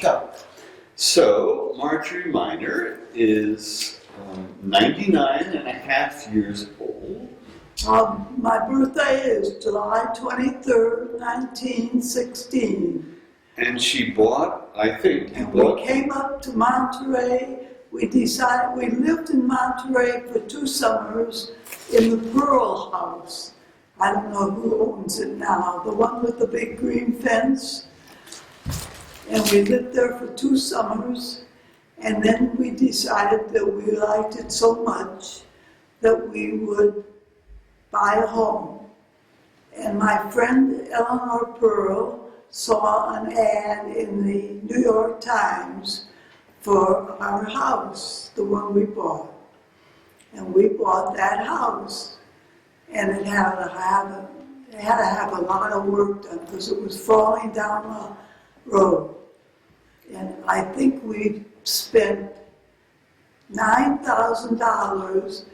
Go. So, Marjorie Miner is 99 and a half years old. My birthday is July 23rd, 1916. And she bought, I think, And we came up to Monterey. We decided, we lived in Monterey for 2 summers in the Pearl House. I don't know who owns it now, the one with the big green fence. And we lived there for 2 summers. And then we decided that we liked it so much that we would buy a home. And my friend Eleanor Pearl saw an ad in the New York Times for our house, the one we bought. And we bought that house. And it had to have a lot of work done because it was falling down the road. And I think we spent $9,000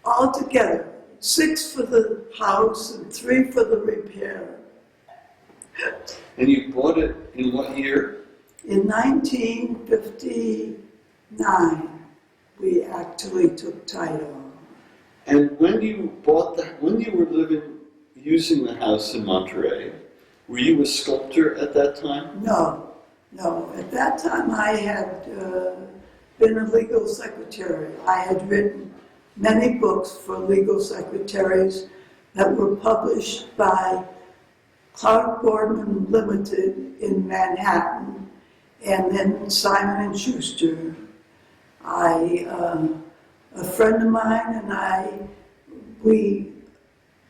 altogether, 6 for the house and 3 for the repair. And you bought it in what year? In 1959, we actually took title. And when you bought when you were using the house in Monterey, were you a sculptor at that time? No. At that time, I had been a legal secretary. I had written many books for legal secretaries that were published by Clark Boardman Limited in Manhattan, and then Simon & Schuster. A friend of mine and we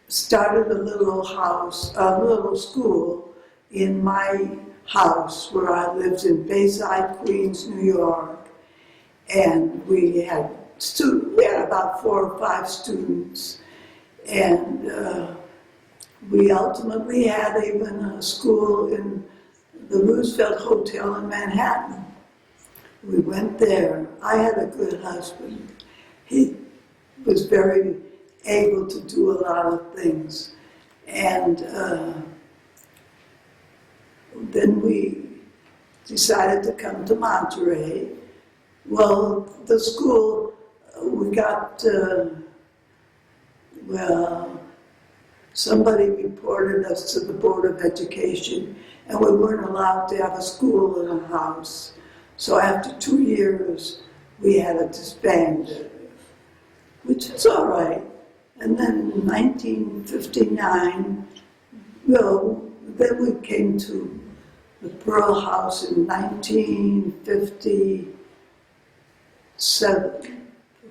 started a little school in my house where I lived in Bayside, Queens, New York. And we had about 4 or 5 students. And we ultimately had even a school in the Roosevelt Hotel in Manhattan. We went there. I had a good husband. He was very able to do a lot of things. And then we decided to come to Monterey. Well, the school, we got, somebody reported us to the Board of Education, and we weren't allowed to have a school in a house. So after 2 years, we had to disband it, which is all right. And then in 1959, then we came to the Pearl House in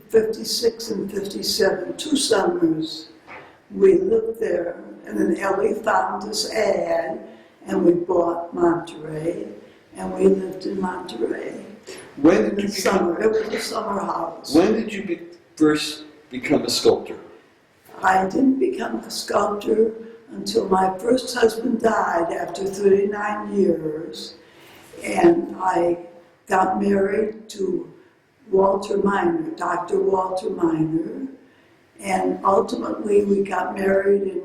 56 and 57, 2 summers. We lived there, and then Ellie found this ad, and we bought Monterey, and we lived in Monterey. When did you It was a summer house. When did you first become a sculptor? I didn't become a sculptor until my first husband died after 39 years, and I got married to Walter Miner, Dr. Walter Miner, and ultimately we got married in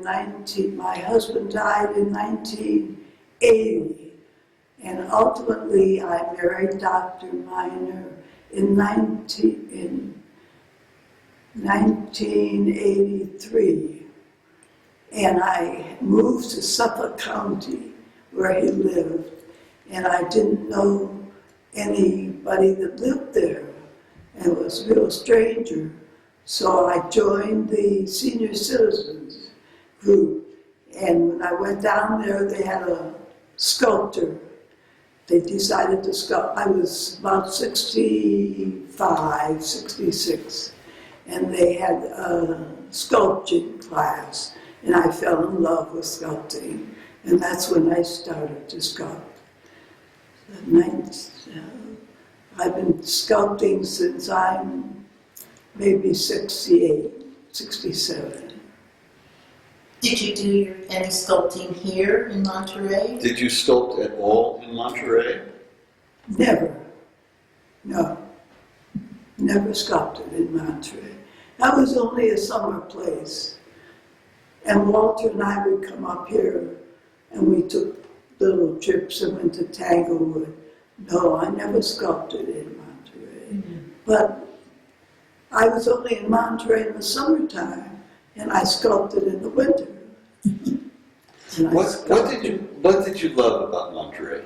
my husband died in 1980, and ultimately I married Dr. Miner in 1983. And I moved to Suffolk County, where he lived, and I didn't know anybody that lived there, and it was a real stranger. So I joined the senior citizens group, and when I went down there, they had a sculptor. They decided to sculpt. I was about 65, 66, and they had a sculpting class. And I fell in love with sculpting, and that's when I started to sculpt. I've been sculpting since I'm maybe 68, 67. Did you do any sculpting here in Monterey? Did you sculpt at all in Monterey? Never. No. Never sculpted in Monterey. That was only a summer place. And Walter and I would come up here, and we took little trips and went to Tanglewood. No, I never sculpted in Monterey. But I was only in Monterey in the summertime, and I sculpted in the winter. And I What did you love about Monterey?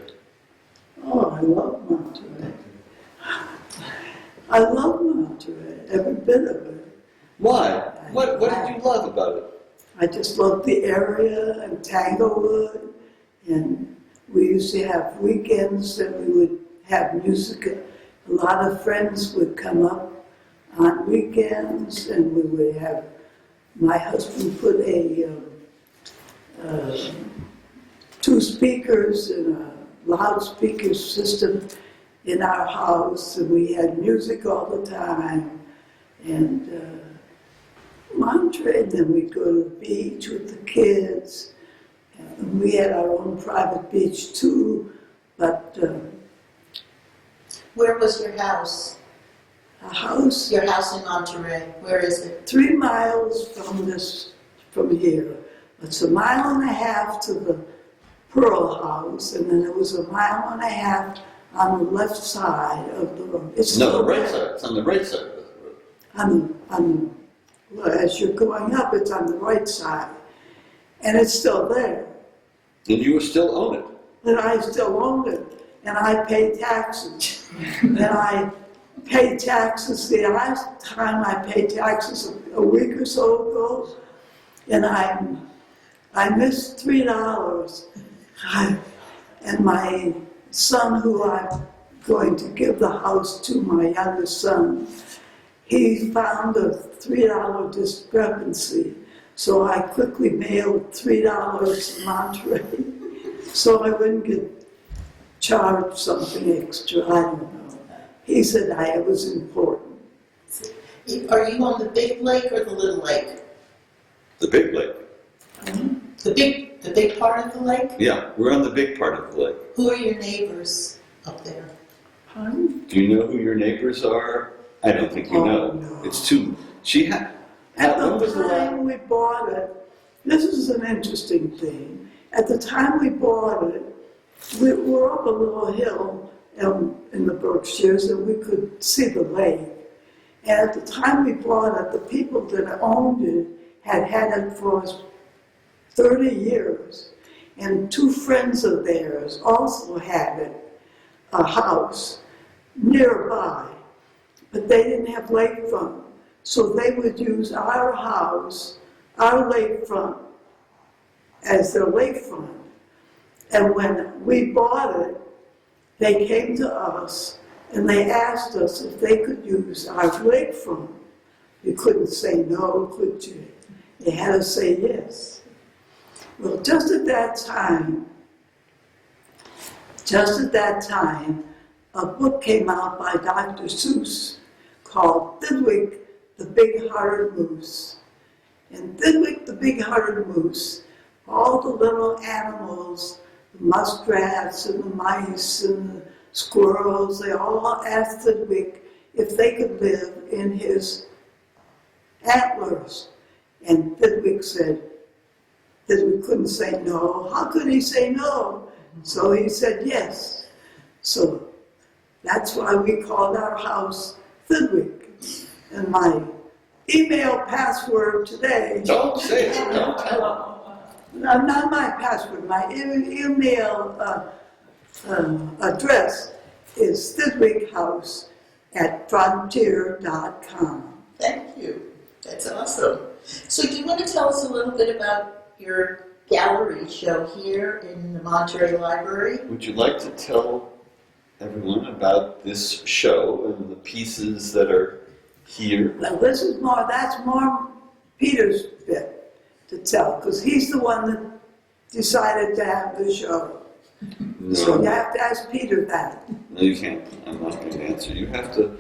Oh, I love Monterey. I love Monterey, every bit of it. Why? What did you love about it? I just loved the area and Tanglewood, and we used to have weekends that we would have music. A lot of friends would come up on weekends, and we would have, my husband put two speakers and a loudspeaker system in our house, and we had music all the time. And Monterey, then we'd go to the beach with the kids. And we had our own private beach too, but Where was your house? a house Your house in Monterey, where is it? 3 miles from here. It's a mile and a half to the Pearl House, and then it was a mile and a half on the left side of the road. It's No, still the right there. side. It's on the right side of the road. Well, as you're going up, it's on the right side, and it's still there. And you still own it. And I still own it, and I pay taxes. And I paid taxes the last time I paid taxes a week or so ago, and I missed $3. And my son, who I'm going to give the house to, my youngest son, he found a $3 discrepancy. So I quickly mailed $3 to Monterey so I wouldn't get charged something extra. I don't know. He said it was important. Are you on the big lake or the little lake? The big lake. The big part of the lake? Yeah, we're on the big part of the lake. Who are your neighbors up there? Huh? Do you know who your neighbors are? I don't think you know. No. It's too. She had. At when the was the last? time we bought it, this is an interesting thing. At the time we bought it, we were up a little hill in the Berkshires, and we could see the lake. And at the time we bought it, the people that owned it had had it for 30 years. And 2 friends of theirs also had it, a house nearby, but they didn't have lakefront. So they would use our house, our lakefront, as their lakefront. And when we bought it, they came to us and they asked us if they could use our lakefront. You couldn't say no, could you? You had to say yes. Well, just at that time, a book came out by Dr. Seuss called Thidwick, the Big-Hearted Moose. And Thidwick, the Big-Hearted Moose, all the little animals, the muskrats and the mice and the squirrels, they all asked Thidwick if they could live in his antlers. And Thidwick said, Thidwick couldn't say no. How could he say no? So he said yes. So that's why we called our house Thidwick. And my email password today. Don't say it. Don't tell Not my password. My email address is thidwickhouse@frontier.com. Thank you. That's awesome. So do you want to tell us a little bit about your gallery show here in the Monterey Library? them. Would you like to tell everyone about this show and the pieces that are here? Now that's more Peter's bit to tell, because he's the one that decided to have the show. So you No, have to ask Peter that. no, you can't. I'm not going to answer. You have to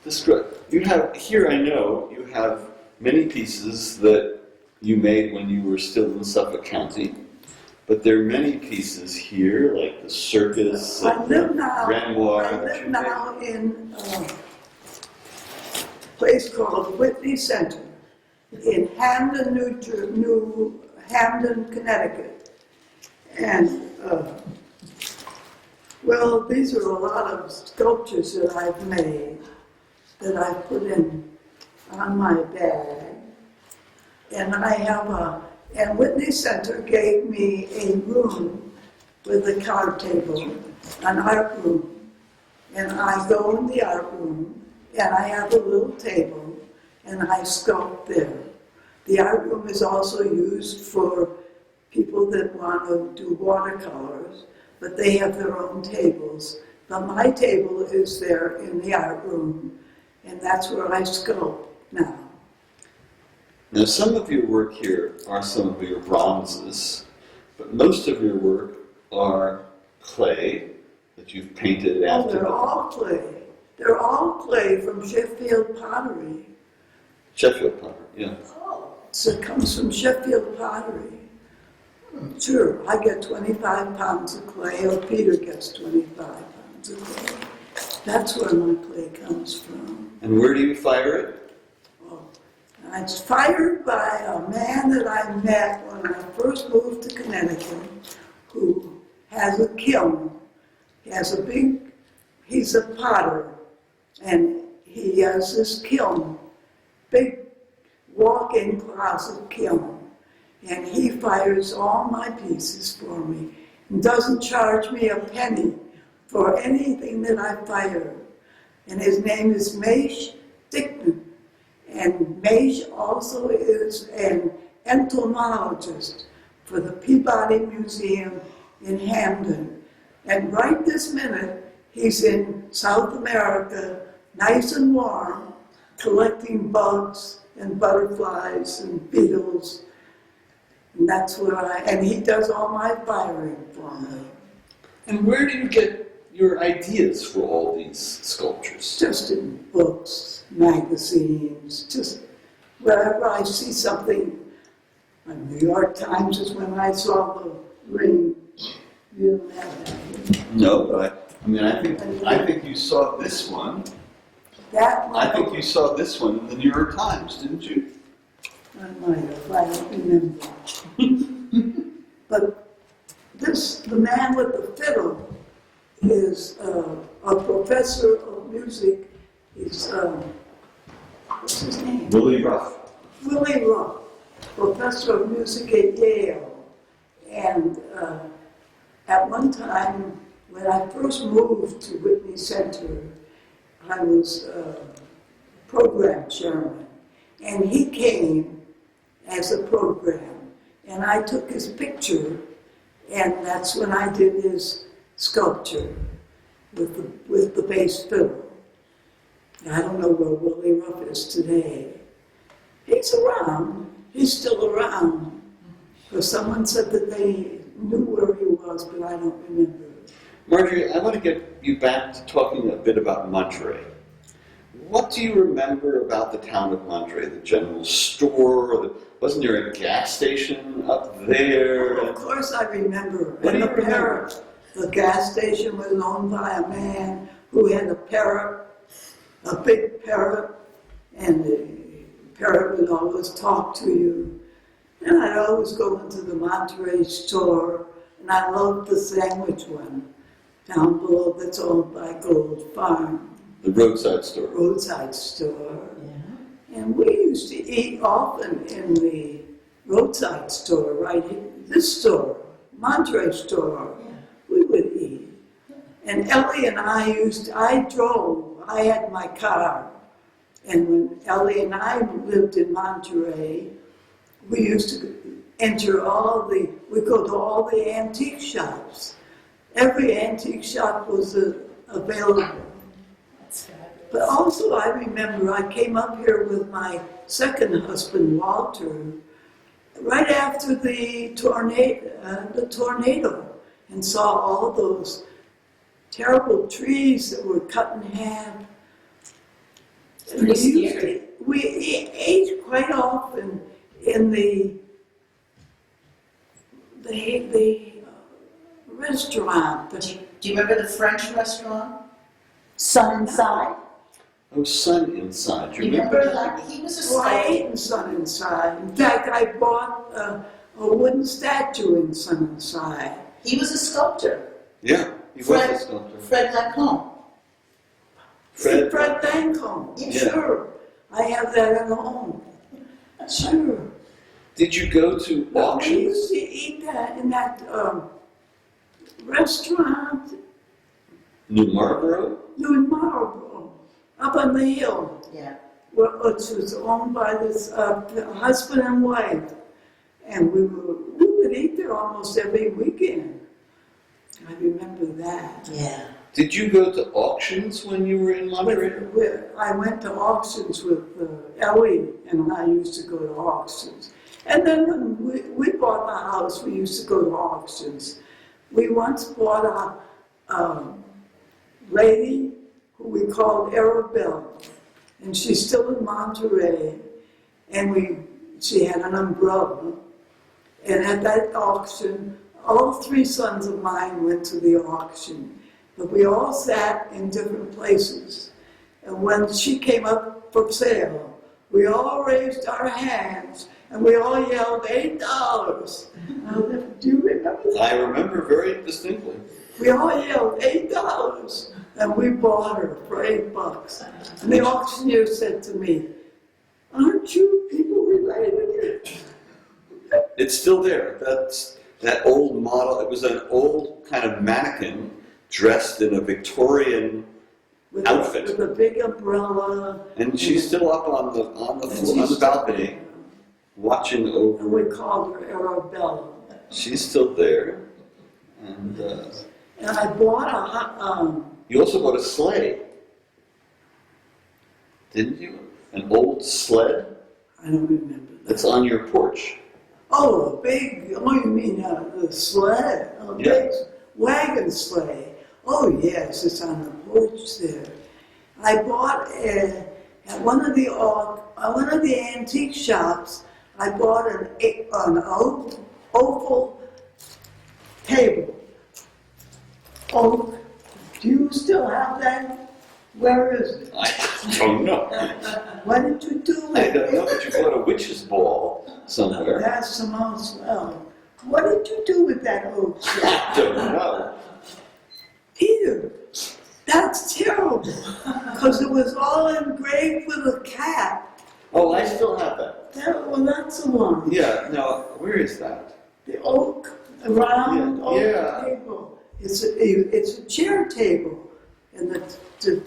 describe. You have here. I know you have many pieces that you made when you were still in Suffolk County, but there are many pieces here, like the circus. I live Renoir. now in a place called Whitney Center in Hamden, Hamden, Connecticut. And Well, these are a lot of sculptures that I've made that I put in on my bag. And and Whitney Center gave me a room with a card table, an art room. And I go in the art room, and I have a little table, and I sculpt there. The art room is also used for people that want to do watercolors, but they have their own tables. But my table is there in the art room, and that's where I sculpt now. Now, some of your work here are some of your bronzes, but most of your work are clay that you've painted Oh, after. they're all clay. They're all clay from Sheffield pottery. Sheffield pottery, yeah. Oh, So it comes from Sheffield pottery. Sure, I get 25 pounds of clay, or Peter gets 25 pounds of clay. That's where my clay comes from. And where do you fire it? It's fired by a man that I met when I first moved to Connecticut, who has a kiln. He's a potter, and he has this kiln, big walk-in closet kiln, and he fires all my pieces for me, and doesn't charge me a penny for anything that I fire. And his name is Maish Dickman. And Maish also is an entomologist for the Peabody Museum in Hamden. And right this minute, he's in South America, nice and warm, collecting bugs and butterflies and beetles. And that's where and he does all my firing for me. And where do you get your ideas for all these sculptures? Just in books, magazines, just wherever I see something. New York Times is when I saw the ring. You don't have that here. No, but I think you saw this one. That one, I think you saw this one in the New York Times, didn't you? I might have, I don't remember. But the man with the fiddle is a professor of music. He's, what's his name? Willie Ruff. Willie Ruff, professor of music at Yale. And at one time, when I first moved to Whitney Center, I was program chairman. And he came as a program. And I took his picture, and that's when I did his sculpture with the bass fiddle. I don't know where Willie Ruff is today. He's around. He's still around. Because someone said that they knew where he was, but I don't remember. Marjorie, I want to get you back to talking a bit about Monterey. What do you remember about the town of Monterey? The general store? Wasn't there a gas station up there? Well, of course I remember. What do you And the remember? parrot. The gas station was owned by a man who had a parrot, a big parrot, and the parrot would always talk to you. And I'd always go into the Monterey store, and I loved the sandwich one down below that's owned by Gold Farm. The roadside store. Roadside store. yeah. And we used to eat often in the roadside store, right here, this store, Monterey store. Yeah. We would eat. And Ellie and I drove, I had my car. And when Ellie and I lived in Monterey, we used to enter we go to all the antique shops. Every antique shop was available. That's fabulous. But also I remember I came up here with my second husband, Walter, right after the tornado, and saw all those terrible trees that were cut in half. And Pretty scary. we ate quite often in the restaurant. Do you remember the French restaurant? Sun Inside? Oh, Sun Inside. You remember that? He was a Oh, I sculptor. ate in Sun Inside. In fact, I bought a wooden statue in Sun Inside. He was a sculptor. Yeah. He was a sculptor. Fred Lancome. Fred. Fred Lancome. Yeah. Sure. I have that at home. Sure. Did you go to We auctions? used to eat that in that restaurant New Marlboro? New Marlboro, up on the hill, Yeah. which was owned by this husband and wife. And we would eat there almost every weekend. I remember that. Yeah. Did you go to auctions when you were in Monterey? I went to auctions with Ellie, and I used to go to auctions. And then when we bought the house, we used to go to auctions. We once bought a lady who we called Arabelle, and she's still in Monterey, and she had an umbrella. And at that auction, all three sons of mine went to the auction, but we all sat in different places. And when she came up for sale, we all raised our hands and we all yelled $8. Do you remember that? I remember very distinctly. We all yelled $8, and we bought her for $8. And the auctioneer said to me, "Aren't you people related?" It's still there. That's that old model. It was an old kind of mannequin dressed in a Victorian outfit. With a big umbrella. And she's still up on the floor, on the balcony, watching And over. we called her Arabella. She's still there. And And I bought you also bought a sleigh, didn't you? An old sled I don't remember that. that's on your porch. Oh, a big, you mean the sled? A big wagon sleigh. Oh, yes, it's on the porch there. I bought at one of the antique shops, I bought an oval table. Oak. Do you still have that? Where is it? I don't know. What did you do with I don't know, it? but you bought a witch's ball somewhere. That's Simone's well. What did you do with that oak? I don't know. Peter, that's terrible. Because it was all engraved with a cat. Oh, I still have that. Well, that's the one. Yeah, now, where is that? The oak, the round oak Yeah. table. It's a chair table. And the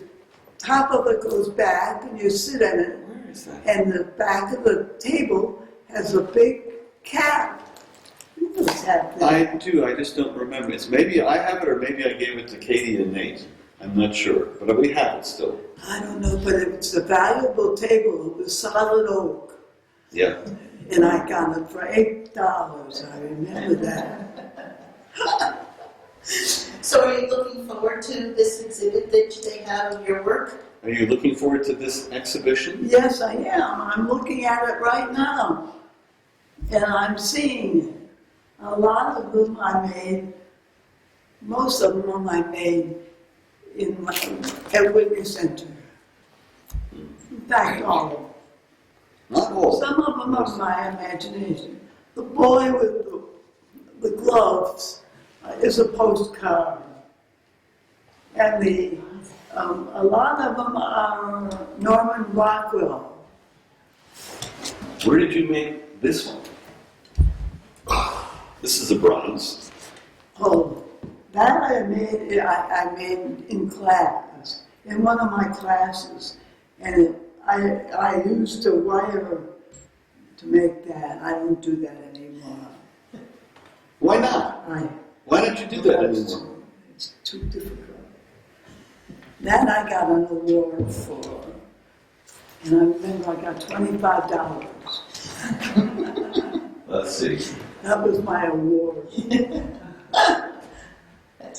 top of it goes back and you sit in it. Where is that? And the back of the table has a big cat. You must have that. I do, I just don't remember. It's maybe I have it or maybe I gave it to Katie and Nate. I'm not sure, but we have it still. I don't know, but it's a valuable table. It was solid oak. Yeah. And I got it for $8. I remember that. So are you looking forward to this exhibit that they have of your work? Are you looking forward to this exhibition? Yes, I am. I'm looking at it right now. And I'm seeing it. A lot of them I made, most of them I made at Whitney Center. In fact, all of them. Not all. Some of them are my imagination. The boy with the gloves is a postcard. And a lot of them are Norman Rockwell. Where did you make this one? This is a bronze. Oh, that I made in class, in one of my classes. And I used a wire to make that. I don't do that anymore. Why not? Why don't you do that It's anymore? too difficult. That I got an award for. And I remember I got $25. Let's see. That was my award.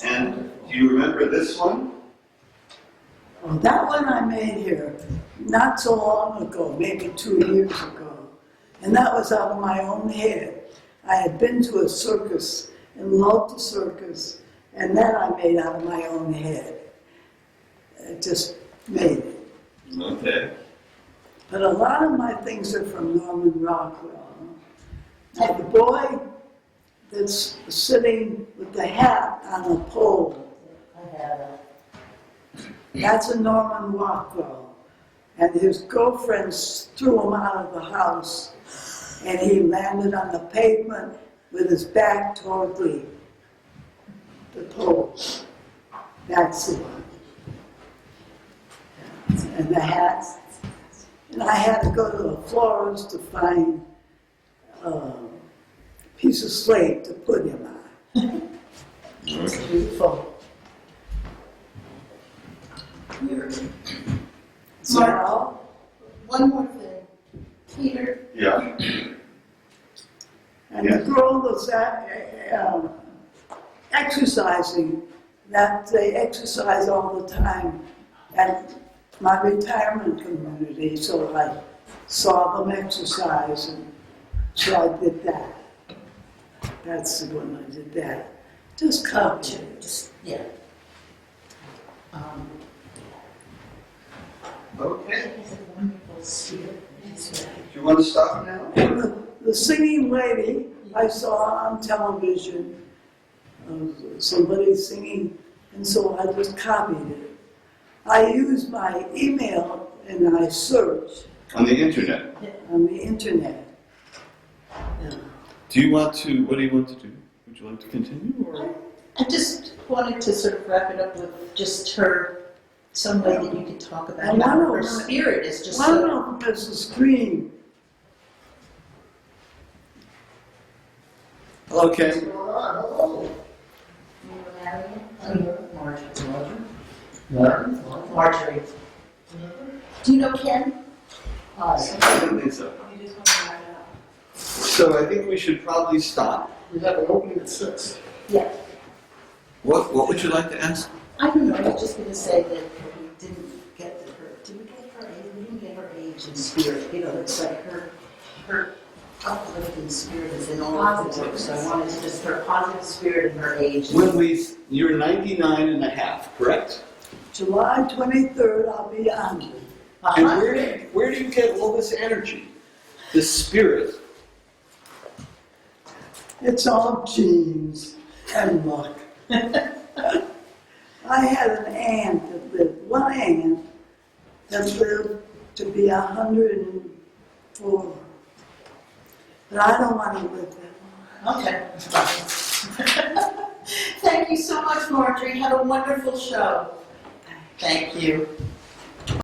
And do you remember this one? Well, that one I made here not so long ago, maybe 2 years ago. And that was out of my own head. I had been to a circus and loved the circus, and that I made out of my own head. I just made it. Okay. But a lot of my things are from Norman Rockwell. Now, the boy that's sitting with the hat on a pole, That's a Norman Rockwell. And his girlfriends threw him out of the house, and he landed on the pavement with his back toward the pole. That's the one. And the hats. And I had to go to a florist to find a piece of slate to put him on. It's beautiful. So now, One more thing. Peter, Yeah. and the girl was exercising, that they exercise all the time at my retirement community, so I saw them exercise, and so I did that. That's the one I did that. Just copy it. just, yeah. Okay. He's a wonderful spirit. Do you want to stop now? And the singing lady I saw on television, somebody singing, and so I just copied it. I use my email and I search On the internet. on the internet. Yeah. Do you want to, what do you want to do? Would you like to continue or? I just wanted to sort of wrap it up with just her, some way that you could talk about And how one her of them- spirit is just One so. of them is the screen. Hello, Ken. Marjorie. Do you know Ken? I don't think so. So I think we should probably stop. We have an opening at 6. Yeah. What would you like to ask? I don't know, I was just gonna say that we didn't get her, did we get her age? We didn't get her age and spirit, you know, it's like her uplifting spirit is in all of the work, so I wanted to just, her positive spirit and her age. You're 99 and a half, correct? July 23rd, I'll be 100. And where do you get all this energy? This spirit? It's all genes and luck. I had an aunt that lived, one aunt that lived to be 104. But I don't want to live that long. Okay. Thank you so much, Marjorie. Have a wonderful show. Thank you.